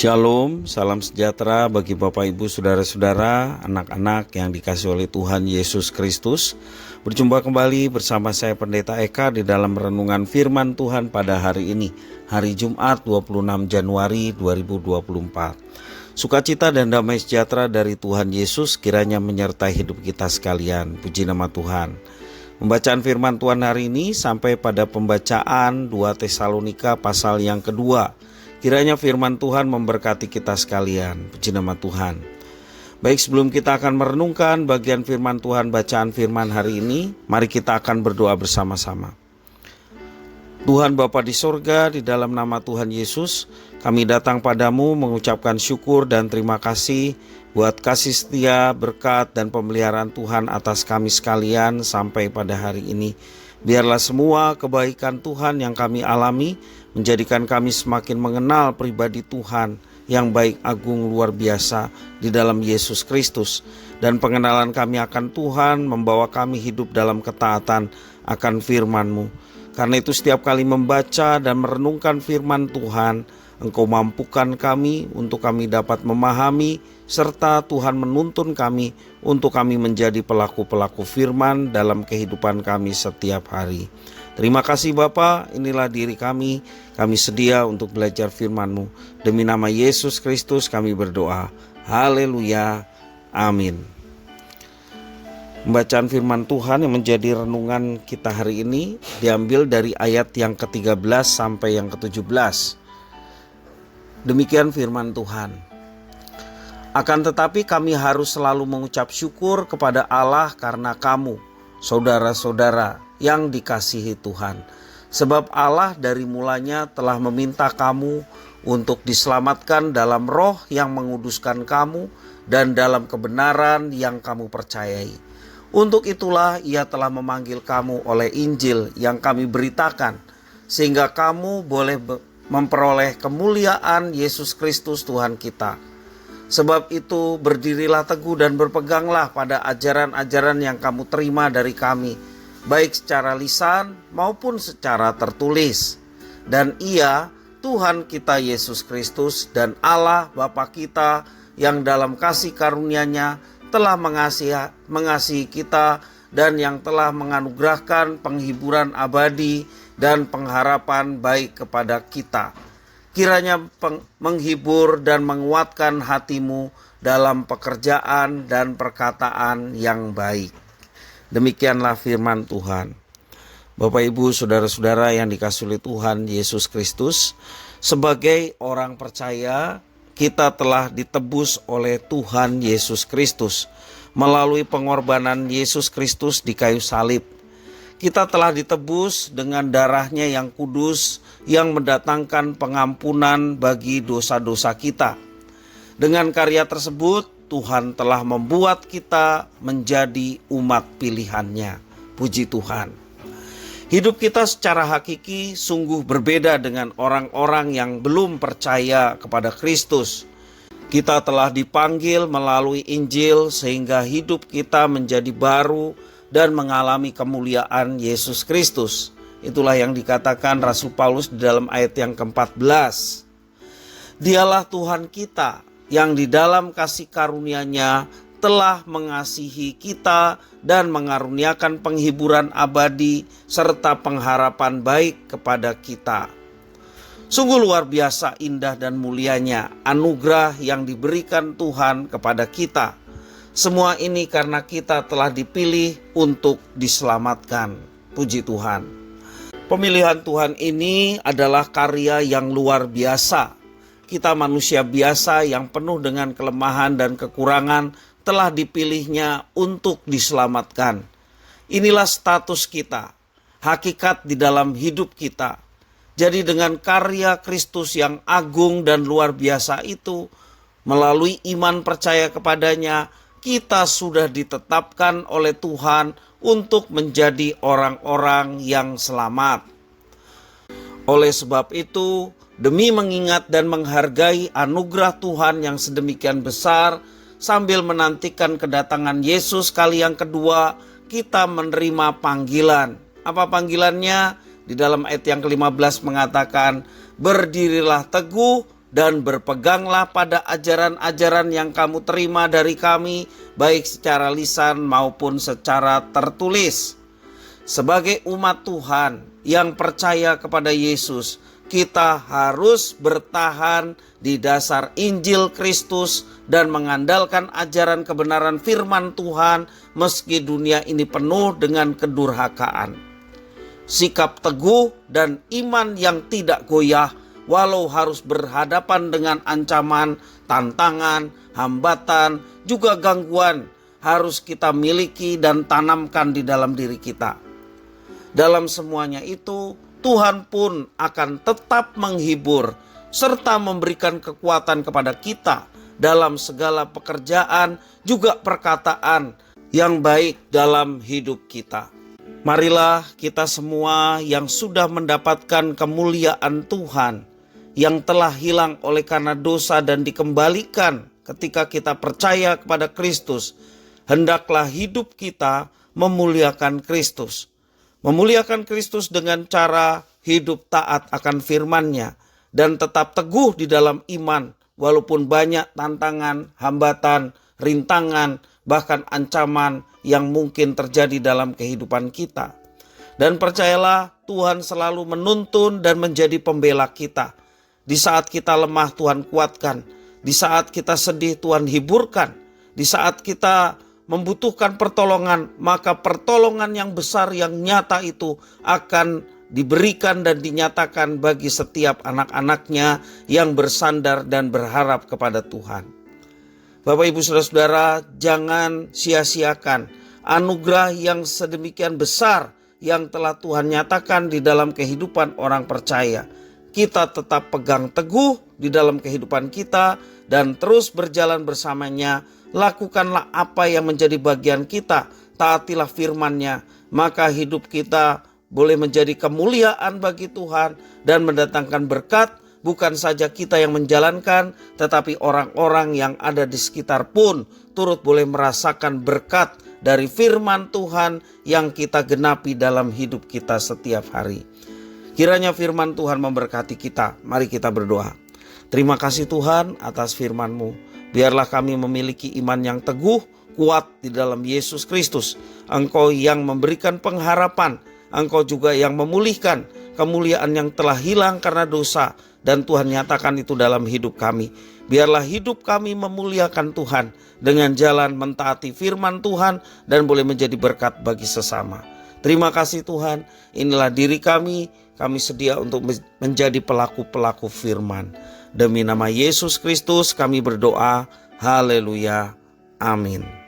Shalom, salam sejahtera bagi Bapak Ibu Saudara-saudara, anak-anak yang dikasihi oleh Tuhan Yesus Kristus. Berjumpa kembali bersama saya Pendeta Eka di dalam renungan firman Tuhan pada hari ini, hari Jumat 26 Januari 2024. Sukacita dan damai sejahtera dari Tuhan Yesus kiranya menyertai hidup kita sekalian. Puji nama Tuhan. Pembacaan firman Tuhan hari ini sampai pada pembacaan 2 Tesalonika pasal yang kedua. Kiranya firman Tuhan memberkati kita sekalian. Puji nama Tuhan. Baik, sebelum kita akan merenungkan bagian firman Tuhan, bacaan firman hari ini, mari kita akan berdoa bersama-sama. Tuhan Bapa di sorga, di dalam nama Tuhan Yesus, kami datang padamu mengucapkan syukur dan terima kasih buat kasih setia, berkat, dan pemeliharaan Tuhan atas kami sekalian sampai pada hari ini. Biarlah semua kebaikan Tuhan yang kami alami menjadikan kami semakin mengenal pribadi Tuhan yang baik, agung, luar biasa di dalam Yesus Kristus. Dan pengenalan kami akan Tuhan membawa kami hidup dalam ketaatan akan firman-Mu. Karena itu setiap kali membaca dan merenungkan firman Tuhan, Engkau mampukan kami untuk kami dapat memahami, serta Tuhan menuntun kami untuk kami menjadi pelaku-pelaku firman dalam kehidupan kami setiap hari. Terima kasih Bapa, inilah diri kami sedia untuk belajar firman-Mu. Demi nama Yesus Kristus kami berdoa. Haleluya, amin. Pembacaan firman Tuhan yang menjadi renungan kita hari ini diambil dari ayat yang ke-13 sampai yang ke-17. Demikian firman Tuhan. Akan tetapi kami harus selalu mengucap syukur kepada Allah karena kamu, saudara-saudara yang dikasihi Tuhan. Sebab Allah dari mulanya telah meminta kamu untuk diselamatkan dalam roh yang menguduskan kamu dan dalam kebenaran yang kamu percayai. Untuk itulah Ia telah memanggil kamu oleh Injil yang kami beritakan, sehingga kamu boleh memperoleh kemuliaan Yesus Kristus Tuhan kita. Sebab itu berdirilah teguh dan berpeganglah pada ajaran-ajaran yang kamu terima dari kami, baik secara lisan maupun secara tertulis. Dan Ia, Tuhan kita Yesus Kristus dan Allah Bapa kita yang dalam kasih karunia-Nya telah mengasihi kita dan yang telah menganugerahkan penghiburan abadi dan pengharapan baik kepada kita. Kiranya menghibur dan menguatkan hatimu dalam pekerjaan dan perkataan yang baik. Demikianlah firman Tuhan. Bapak Ibu Saudara-saudara yang dikasihi oleh Tuhan Yesus Kristus, sebagai orang percaya kita telah ditebus oleh Tuhan Yesus Kristus melalui pengorbanan Yesus Kristus di kayu salib. Kita telah ditebus dengan darah-Nya yang kudus yang mendatangkan pengampunan bagi dosa-dosa kita. Dengan karya tersebut Tuhan telah membuat kita menjadi umat pilihan-Nya. Puji Tuhan. Hidup kita secara hakiki sungguh berbeda dengan orang-orang yang belum percaya kepada Kristus. Kita telah dipanggil melalui Injil sehingga hidup kita menjadi baru dan mengalami kemuliaan Yesus Kristus. Itulah yang dikatakan Rasul Paulus di dalam ayat yang ke-14. Dialah Tuhan kita yang di dalam kasih karunia-Nya telah mengasihi kita dan mengaruniakan penghiburan abadi serta pengharapan baik kepada kita. Sungguh luar biasa indah dan mulianya anugerah yang diberikan Tuhan kepada kita. Semua ini karena kita telah dipilih untuk diselamatkan. Puji Tuhan. Pemilihan Tuhan ini adalah karya yang luar biasa. Kita manusia biasa yang penuh dengan kelemahan dan kekurangan telah dipilih-Nya untuk diselamatkan. Inilah status kita, hakikat di dalam hidup kita. Jadi dengan karya Kristus yang agung dan luar biasa itu, melalui iman percaya kepadanya, kita sudah ditetapkan oleh Tuhan untuk menjadi orang-orang yang selamat. Oleh sebab itu, demi mengingat dan menghargai anugerah Tuhan yang sedemikian besar, sambil menantikan kedatangan Yesus kali yang kedua, kita menerima panggilan. Apa panggilannya? Di dalam ayat yang ke-15 mengatakan, berdirilah teguh dan berpeganglah pada ajaran-ajaran yang kamu terima dari kami, baik secara lisan maupun secara tertulis. Sebagai umat Tuhan yang percaya kepada Yesus, kita harus bertahan di dasar Injil Kristus dan mengandalkan ajaran kebenaran firman Tuhan meski dunia ini penuh dengan kedurhakaan. Sikap teguh dan iman yang tidak goyah walau harus berhadapan dengan ancaman, tantangan, hambatan, juga gangguan harus kita miliki dan tanamkan di dalam diri kita. Dalam semuanya itu, Tuhan pun akan tetap menghibur serta memberikan kekuatan kepada kita dalam segala pekerjaan, juga perkataan yang baik dalam hidup kita. Marilah kita semua yang sudah mendapatkan kemuliaan Tuhan, yang telah hilang oleh karena dosa dan dikembalikan ketika kita percaya kepada Kristus, hendaklah hidup kita memuliakan Kristus. Memuliakan Kristus dengan cara hidup taat akan firman-Nya dan tetap teguh di dalam iman walaupun banyak tantangan, hambatan, rintangan, bahkan ancaman yang mungkin terjadi dalam kehidupan kita. Dan percayalah, Tuhan selalu menuntun dan menjadi pembela kita. Di saat kita lemah, Tuhan kuatkan. Di saat kita sedih, Tuhan hiburkan. Di saat kita membutuhkan pertolongan, maka pertolongan yang besar yang nyata itu akan diberikan dan dinyatakan bagi setiap anak-anaknya yang bersandar dan berharap kepada Tuhan. Bapak, Ibu, Saudara-saudara, jangan sia-siakan anugerah yang sedemikian besar yang telah Tuhan nyatakan di dalam kehidupan orang percaya. Kita tetap pegang teguh di dalam kehidupan kita dan terus berjalan bersamanya. Lakukanlah apa yang menjadi bagian kita, taatilah firman-Nya, maka hidup kita boleh menjadi kemuliaan bagi Tuhan dan mendatangkan berkat. Bukan saja kita yang menjalankan, tetapi orang-orang yang ada di sekitar pun turut boleh merasakan berkat dari firman Tuhan yang kita genapi dalam hidup kita setiap hari. Kiranya firman Tuhan memberkati kita. Mari kita berdoa. Terima kasih Tuhan atas firman-Mu. Biarlah kami memiliki iman yang teguh, kuat di dalam Yesus Kristus. Engkau yang memberikan pengharapan, Engkau juga yang memulihkan kemuliaan yang telah hilang karena dosa. Dan Tuhan nyatakan itu dalam hidup kami. Biarlah hidup kami memuliakan Tuhan dengan jalan mentaati firman Tuhan dan boleh menjadi berkat bagi sesama. Terima kasih Tuhan, inilah diri kami sedia untuk menjadi pelaku-pelaku firman. Demi nama Yesus Kristus kami berdoa, haleluya, amin.